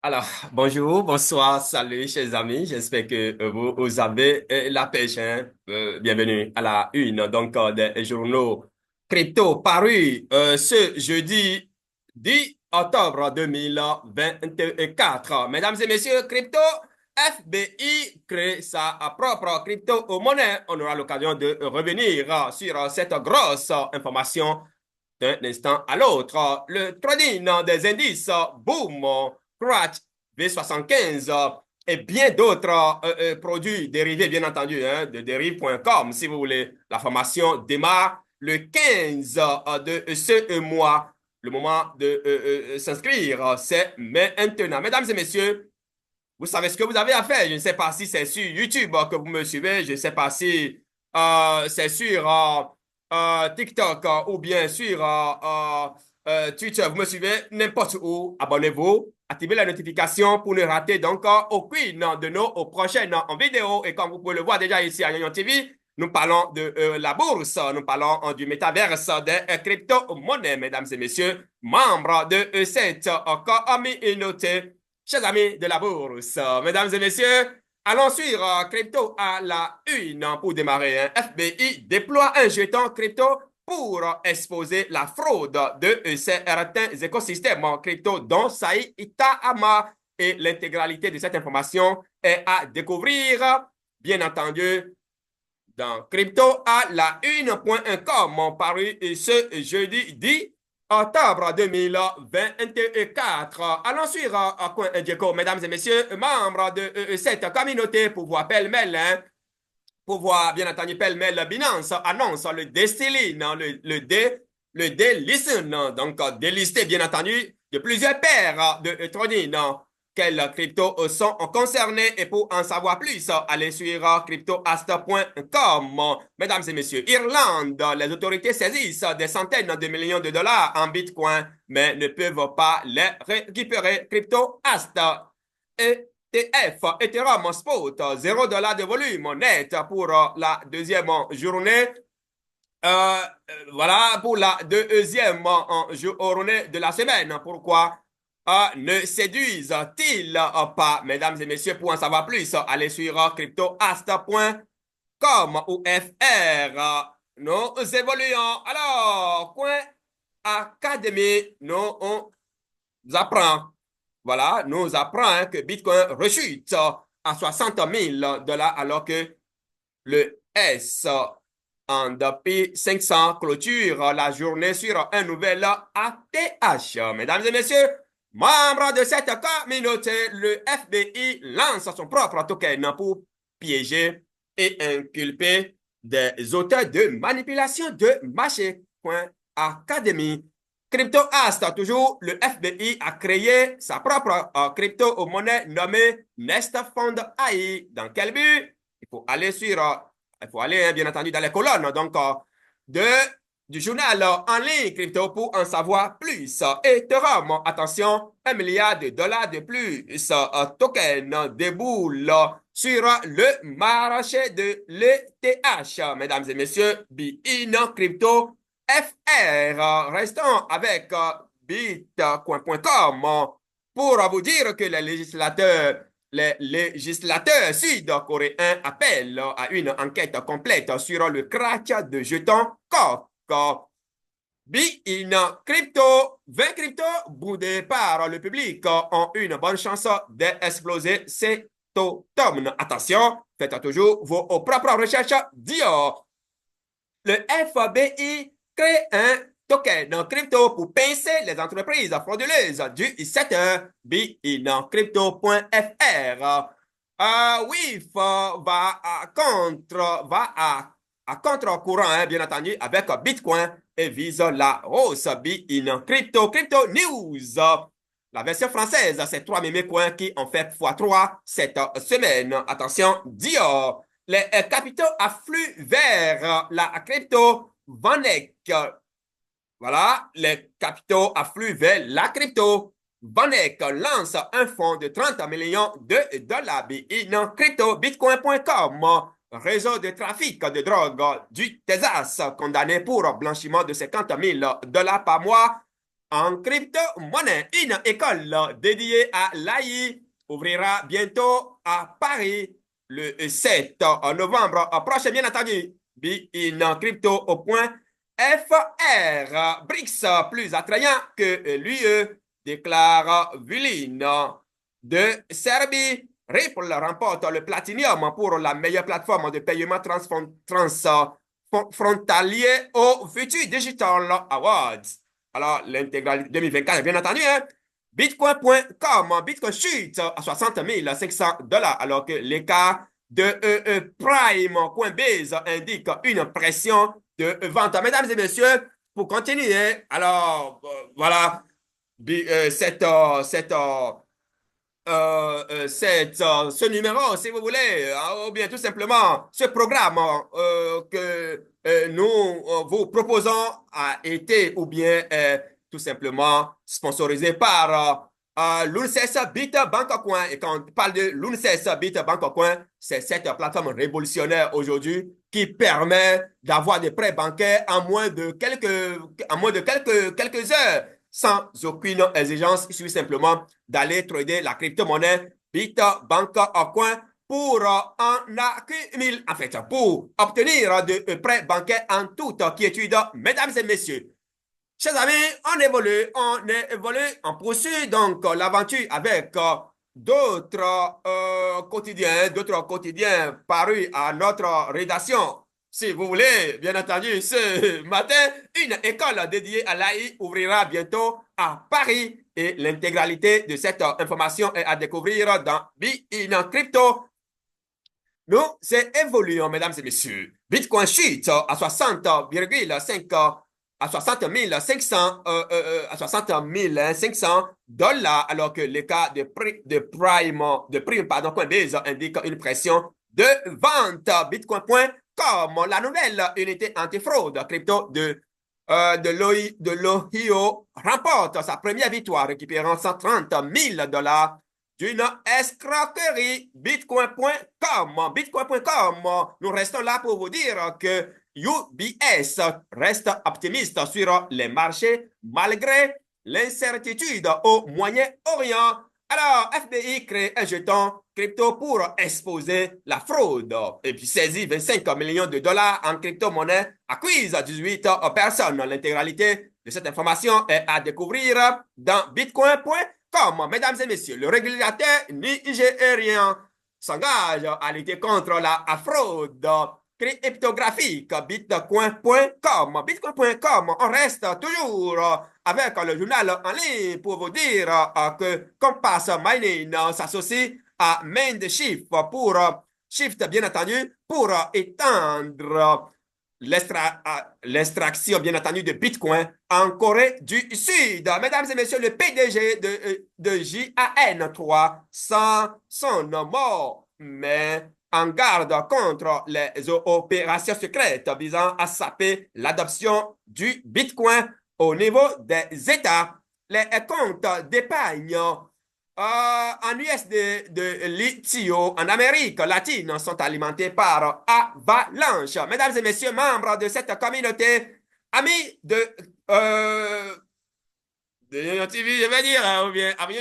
Alors, bonjour, bonsoir, salut, chers amis. J'espère que vous avez la pêche, hein. Bienvenue à la une, des journaux crypto parus ce jeudi 10 octobre 2024. Mesdames et messieurs, crypto, FBI crée sa propre crypto-monnaie. On aura l'occasion de revenir sur cette grosse information d'un instant à l'autre. Le trading des indices, boom, crash V75 et bien d'autres produits dérivés, bien entendu, hein, de dérive.com, si vous voulez. La formation démarre le 15 de ce mois. Le moment de s'inscrire, c'est maintenant. Mesdames et messieurs, vous savez ce que vous avez à faire. Je ne sais pas si c'est sur YouTube que vous me suivez. Je ne sais pas si c'est sur TikTok ou bien sur Twitter. Vous me suivez n'importe où. Abonnez-vous. Activez la notification pour ne rater donc aucune de nos prochaines en vidéo. Et comme vous pouvez le voir déjà ici à Nyon TV, nous parlons de la bourse, nous parlons du métaverse des crypto-monnaies, mesdames et messieurs, membres de cette communauté. Chers amis de la bourse, mesdames et messieurs, allons suivre crypto à la une pour démarrer. FBI déploie un jeton crypto pour exposer la fraude de certains écosystèmes crypto dont Saïta Ama, et l'intégralité de cette information est à découvrir, bien entendu, dans crypto à la une.com paru ce jeudi 10 octobre 2024. Allons sur CoinGecko, mesdames et messieurs, membres de cette communauté, pour voir pêle-mêle, hein, pour voir bien entendu pêle-mêle, Binance annonce le délisting, le délisting, donc délisté bien entendu de plusieurs paires de trading. Quelles cryptos sont concernés, et pour en savoir plus, allez sur cryptoast.com. Mesdames et messieurs, Irlande, les autorités saisissent des centaines de millions de dollars en Bitcoin, mais ne peuvent pas les récupérer. Cryptoast et ETF, Ethereum Spot, 0 $ de volume net pour la deuxième journée. Euh, voilà pour la deuxième journée de la semaine. Pourquoi ne séduisent-ils pas, mesdames et messieurs? Pour en savoir plus, allez sur cryptoast.com ou FR. Nous évoluons. Alors, Coin Academy nous apprend, voilà, nous apprend hein, que Bitcoin rechute à 60 000 dollars alors que le S en dépit 500 clôture la journée sur un nouvel ATH. Mesdames et messieurs, membres de cette communauté, le FBI lance son propre token pour piéger et inculper des auteurs de manipulation de marché. Academy. CryptoAst, toujours, le FBI a créé sa propre crypto-monnaie nommée Nest Fund AI. Dans quel but? Il faut aller, bien entendu, dans les colonnes de, du journal en ligne crypto pour en savoir plus. Ethereum, attention, 1 milliard de dollars de plus. Token déboule sur le marché de l'ETH. Mesdames et messieurs, Be-in Crypto FR. Restons avec bitcoin.com pour vous dire que les législateurs sud-coréens appellent à une enquête complète sur le crack de jetons COC. Be-in Crypto, 20 cryptos boudés par le public ont une bonne chance d'exploser cet automne. Attention, faites toujours vos propres recherches Dior. Le FBI crée un token crypto pour pincer les entreprises frauduleuses du secteur binocrypto.fr. WIF va à contre-courant, hein, bien entendu, avec Bitcoin et vise la hausse. Crypto News. La version française, c'est 3 coins qui ont fait x3 cette semaine. Attention, Dior. Les capitaux affluent vers la crypto Vanek. Voilà, les capitaux affluent vers la crypto. Vanek lance un fonds de 30 millions de dollars. In crypto, bitcoin.com, réseau de trafic de drogue du Texas, condamné pour blanchiment de 50 000 dollars par mois. en crypto-monnaie. Une école dédiée à l'AI ouvrira bientôt à Paris le 7 novembre prochain, bien entendu. Une crypto au point FR. BRICS plus attrayant que l'UE, déclare Vuline de Serbie. Ripple remporte le Platinum pour la meilleure plateforme de paiement transfrontalier au Future Digital Awards. Alors, l'intégralité 2024, bien entendu, hein? Bitcoin.com, Bitcoin chute à 60 500 dollars, alors que l'écart de Prime Coinbase indique une pression de vente. Mesdames et messieurs, pour continuer, alors, voilà, ce numéro, si vous voulez, ou bien tout simplement ce programme que nous vous proposons a été ou bien tout simplement sponsorisé par l'UNCES Bitbank Coin. Et quand on parle de l'UNCES Bitbank Coin, c'est cette plateforme révolutionnaire aujourd'hui qui permet d'avoir des prêts bancaires en moins de quelques heures sans aucune exigence. Il suffit simplement d'aller trader la crypto-monnaie Bitbank Coin pour en accumuler, en fait, pour obtenir de prêts bancaires en toute quiétude, mesdames et messieurs. Chers amis, on poursuit donc l'aventure avec d'autres quotidiens parus à notre rédaction. Si vous voulez, bien entendu, ce matin, une école dédiée à l'AI ouvrira bientôt à Paris et l'intégralité de cette information est à découvrir dans Be in Crypto. Nous évoluons, mesdames et messieurs. Bitcoin chute à 60,5 à 60 500 à 60 500 dollars, alors que l'écart de prime, pardon, Coinbase indique une pression de vente. Bitcoin.com, la nouvelle unité antifraude crypto de l'Ohio remporte sa première victoire, récupérant 130 000 dollars d'une escroquerie. Bitcoin.com, nous restons là pour vous dire que UBS reste optimiste sur les marchés malgré l'incertitude au Moyen-Orient. Alors, FBI crée un jeton crypto pour exposer la fraude et puis saisit 25 millions de dollars en crypto-monnaie, acquise à 18 personnes. L'intégralité de cette information est à découvrir dans bitcoin.com. Mesdames et messieurs, le régulateur nigérien s'engage à lutter contre la fraude cryptographique. Bitcoin.com. Bitcoin.com, on reste toujours avec le journal en ligne pour vous dire que Compass Mining s'associe à Mindshift pour Shift, bien entendu, pour étendre l'extraction, bien entendu, de Bitcoin en Corée du Sud. Mesdames et messieurs, le PDG de JAN3 sans son mort, mais en garde contre les opérations secrètes visant à saper l'adoption du Bitcoin au niveau des États. Les comptes d'épargne en USD de lithium en Amérique latine sont alimentés par Avalanche. Mesdames et messieurs, membres de cette communauté, amis de Union TV, je vais dire, ou bien amis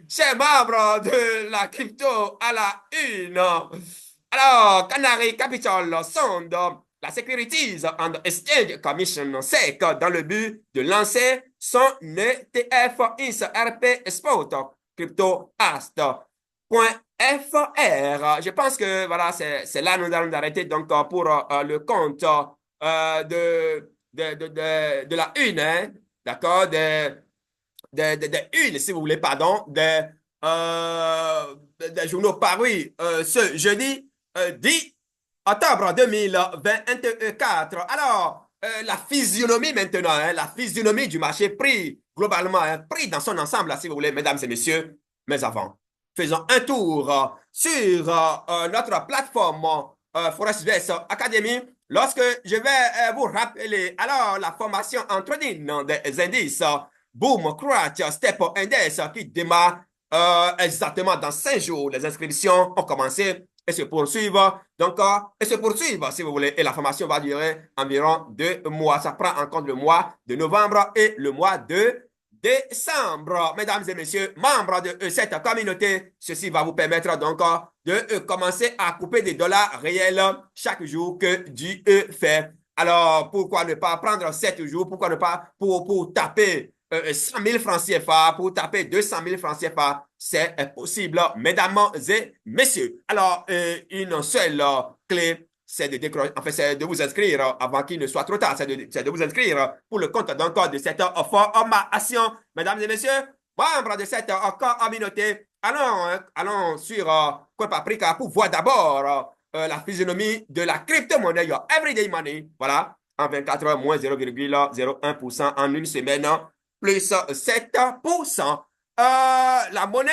chers membres de la crypto à la une. Alors, Canary Capital sonde la Securities and Exchange Commission SEC dans le but de lancer son ETF INSRP Spot Crypto Ast.fr. Je pense que voilà, c'est là nous allons arrêter donc pour le compte de la une, hein, d'accord, une, si vous voulez, pardon, des journaux parus ce jeudi 10 octobre 2024. Alors, la physionomie maintenant, hein, la physionomie du marché pris globalement, hein, pris dans son ensemble, là, si vous voulez, mesdames et messieurs. Mais avant, faisons un tour sur notre plateforme ForexVest Academy. Lorsque je vais vous rappeler, alors, la formation en trading des indices Boom, Crash, Step Index qui démarre exactement dans 5 jours. Les inscriptions ont commencé et se poursuivre. Donc, et se poursuivre, si vous voulez. Et la formation va durer environ 2 mois. Ça prend en compte le mois de novembre et le mois de décembre. Mesdames et messieurs, membres de cette communauté, ceci va vous permettre donc de commencer à couper des dollars réels chaque jour que Dieu fait. Alors, pourquoi ne pas prendre 7 jours? Pourquoi ne pas pour taper 100 000 francs CFA, pour taper 200 000 francs CFA? C'est possible, mesdames et messieurs. Alors, une seule clé, c'est de vous inscrire avant qu'il ne soit trop tard. C'est de vous inscrire pour le compte donc de cette formation. Mesdames et messieurs, membres de cette communauté, allons sur Coin Paprika pour voir d'abord la physionomie de la crypto-monnaie, Everyday Money. Voilà, en 24 heures, moins 0,01% en une semaine, plus 7%. La monnaie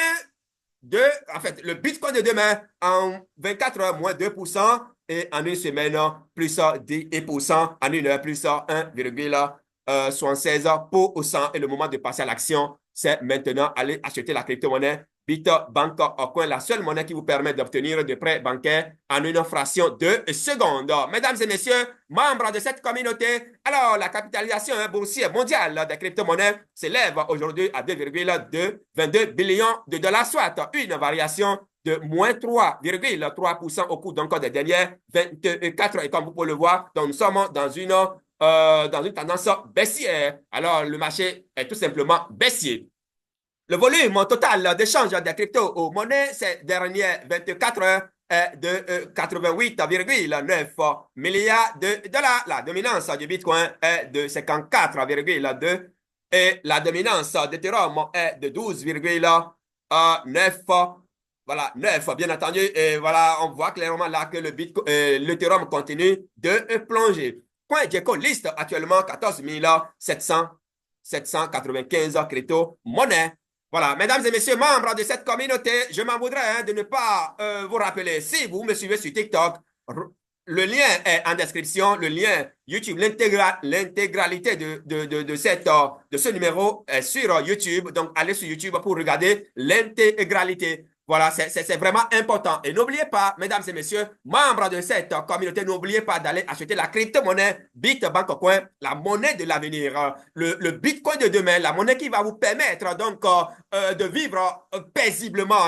en fait, le Bitcoin de demain, en 24 heures, moins 2%, et en une semaine, plus 10%, en une heure, plus 1,76%. Et le moment de passer à l'action, c'est maintenant aller acheter la crypto-monnaie Bitbank Coin, la seule monnaie qui vous permet d'obtenir des prêts bancaires en une fraction de seconde. Mesdames et messieurs, membres de cette communauté, alors la capitalisation boursière mondiale des crypto-monnaies s'élève aujourd'hui à 2,22 billions de dollars, soit une variation de moins 3,3% au cours des dernières 24 heures. Et comme vous pouvez le voir, donc nous sommes dans une tendance baissière. Alors, le marché est tout simplement baissier. Le volume total d'échange des crypto-monnaies ces dernières 24 heures est de 88,9 milliards de dollars. La dominance du Bitcoin est de 54,2 et la dominance d'Ethereum est de 12,9. Voilà, 9, bien entendu. Et voilà, on voit clairement là que l'Ethereum continue de plonger. CoinGecko liste actuellement 14 795 crypto-monnaies. Voilà, mesdames et messieurs, membres de cette communauté, je m'en voudrais de ne pas vous rappeler, si vous me suivez sur TikTok, le lien est en description, le lien YouTube, l'intégralité de ce numéro est sur YouTube. Donc, allez sur YouTube pour regarder l'intégralité. Voilà, c'est vraiment important. Et n'oubliez pas, mesdames et messieurs, membres de cette communauté, n'oubliez pas d'aller acheter la crypto-monnaie Bitbank Coin, la monnaie de l'avenir, le Bitcoin de demain, la monnaie qui va vous permettre donc de vivre paisiblement,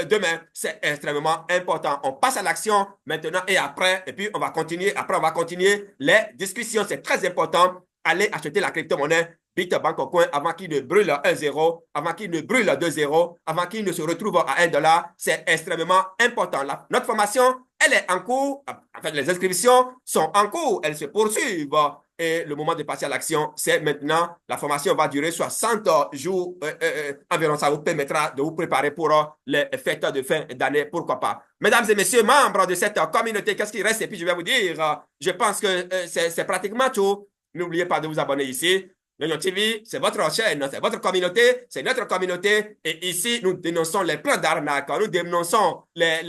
demain. C'est extrêmement important. On passe à l'action maintenant et après, et puis on va continuer. Après, on va continuer les discussions. C'est très important. Allez acheter la crypto-monnaie Bitbank Coin avant qu'il ne brûle 1 0, avant qu'il ne brûle 2 0, avant qu'il ne se retrouve à 1 dollar. C'est extrêmement important. Notre formation, elle est en cours. En fait, les inscriptions sont en cours. Elles se poursuivent. Et le moment de passer à l'action, c'est maintenant. La formation va durer 60 jours environ. Ça vous permettra de vous préparer pour les fêtes de fin d'année, pourquoi pas. Mesdames et messieurs, membres de cette communauté, qu'est-ce qui reste? Et puis je vais vous dire, je pense que c'est pratiquement tout. N'oubliez pas de vous abonner ici. L'Oignon TV, c'est votre chaîne, c'est votre communauté, c'est notre communauté. Et ici, nous dénonçons les plans d'arnaque, nous dénonçons les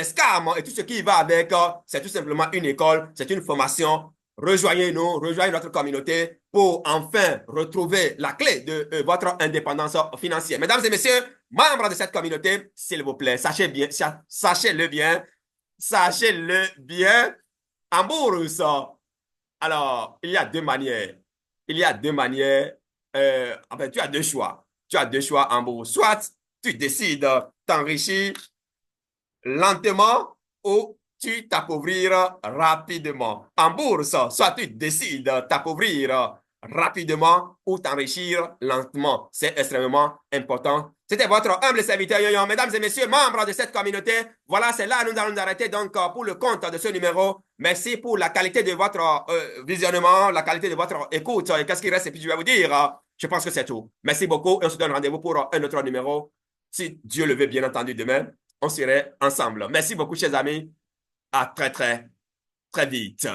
scams et tout ce qui va avec. C'est tout simplement une école, c'est une formation. Rejoignez-nous, rejoignez notre communauté pour enfin retrouver la clé de votre indépendance financière. Mesdames et messieurs, membres de cette communauté, s'il vous plaît, sachez-le bien, en bourse. Alors, il y a deux manières. Il y a deux manières. En fait, tu as deux choix. Tu as deux choix en bourse. Soit tu décides t'enrichir lentement ou tu t'appauvrir rapidement. En bourse, soit tu décides t'appauvrir rapidement ou t'enrichir lentement. C'est extrêmement important. C'était votre humble serviteur Yoyon. Mesdames et messieurs, membres de cette communauté, voilà, c'est là nous allons nous arrêter donc pour le compte de ce numéro. Merci pour la qualité de votre visionnement, la qualité de votre écoute. Et qu'est-ce qui reste? Et puis je vais vous dire, je pense que c'est tout. Merci beaucoup et on se donne rendez-vous pour un autre numéro. Si Dieu le veut, bien entendu, demain, on serait ensemble. Merci beaucoup, chers amis. À très, très, très vite.